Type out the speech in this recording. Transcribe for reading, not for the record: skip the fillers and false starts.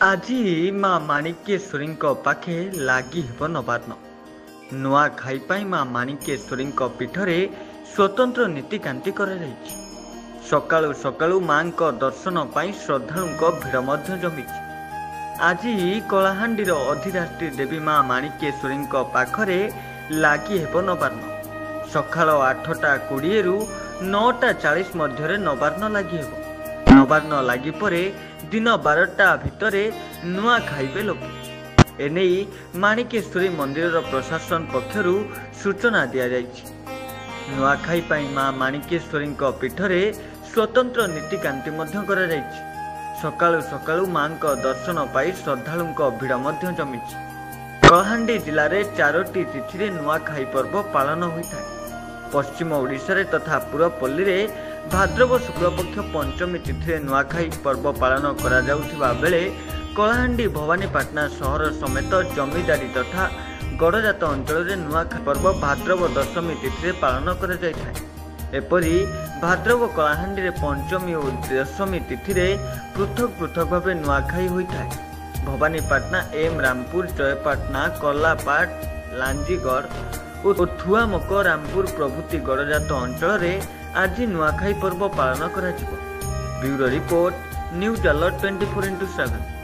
আজি ମା ମାଣିକେଶ୍ୱରୀଙ୍କ ପାଖେ ଲାଗି ହେବ ନବାର୍ଣ୍ଣ। ନୂଆ ଖାଇ ପାଇଁ ମା ମାଣିକେଶ୍ୱରୀଙ୍କ ପୀଠରେ ସ୍ୱତନ୍ତ୍ର ନୀତିକାନ୍ତି କରାଯାଇଛି। ସକାଳୁ ସକାଳୁ ମାଙ୍କ ଦର୍ଶନ ପାଇଁ ଶ୍ରଦ୍ଧାଳୁଙ୍କ ଭିଡ଼ ମଧ୍ୟ ଜମିଛି। ଆଜି କଳାହାଣ୍ଡିର ଅଧିରାଷ୍ଟ୍ରୀ ଦେବୀ ମା ମାଣିକେଶ୍ୱରୀଙ୍କ ପାଖରେ ଲାଗି ହେବ ନବାର୍ଣ୍ଣ। ସକାଳ 8:20ରୁ 9:40 ମଧ୍ୟରେ ନବାର୍ଣ୍ଣ ଲାଗି ହେବ। ନବାର୍ଣ୍ଣ ଲାଗି ପରେ ଦିନ 12ଟା ଭିତରେ ନୂଆ ଖାଇବେ ଲୋକେ। ଏନେଇ ମାଣିକେଶ୍ୱରୀ ମନ୍ଦିରର ପ୍ରଶାସନ ପକ୍ଷରୁ ସୂଚନା ଦିଆଯାଇଛି। ନୂଆଖାଇ ପାଇଁ ମା ମାଣିକେଶ୍ୱରୀଙ୍କ ପୀଠରେ ସ୍ୱତନ୍ତ୍ର ନୀତିକାନ୍ତି ମଧ୍ୟ କରାଯାଇଛି। ସକାଳୁ ସକାଳୁ ମାଙ୍କ ଦର୍ଶନ ପାଇଁ ଶ୍ରଦ୍ଧାଳୁଙ୍କ ଭିଡ଼ ମଧ୍ୟ ଜମିଛି। କଳାହାଣ୍ଡି ଜିଲ୍ଲାରେ 4ଟି ତିଥିରେ ନୂଆଖାଇ ପର୍ବ ପାଳନ ହୋଇଥାଏ। ପଶ୍ଚିମ ଓଡ଼ିଶାରେ ତଥା ପୁରପଲ୍ଲୀରେ ଭାଦ୍ରବ ଶୁକ୍ଳପକ୍ଷ ପଞ୍ଚମୀ ତିଥିରେ ନୂଆଖାଇ ପର୍ବ ପାଳନ କରାଯାଉଥିବା ବେଳେ କଳାହାଣ୍ଡି ଭବାନୀପାଟଣା ସହର ସମେତ ଜମିଦାରୀ ତଥା ଗଡ଼ଜାତ ଅଞ୍ଚଳରେ ନୂଆଖାଇ ପର୍ବ ଭାଦ୍ରବ ଦଶମୀ ତିଥିରେ ପାଳନ କରାଯାଇଥାଏ। ଏପରି ଭାଦ୍ରବ କଳାହାଣ୍ଡିରେ ପଞ୍ଚମୀ ଓ ଦଶମୀ ତିଥିରେ ପୃଥକ ପୃଥକ ଭାବେ ନୂଆଖାଇ ହୋଇଥାଏ। ଭବାନୀପାଟଣା, ଏମ୍ ରାମପୁର, ଜୟପାଟଣା, କର୍ଲାପାଟ, ଲାଞ୍ଜିଗଡ଼ ଓ ଥୁଆମକ, ରାମପୁର ପ୍ରଭୃତି ଗଡ଼ଜାତ ଅଞ୍ଚଳରେ ଆଜି ନୂଆଖାଇ ପର୍ବ ପାଳନ କରାଯିବ। Bureau report, news alert 24x7।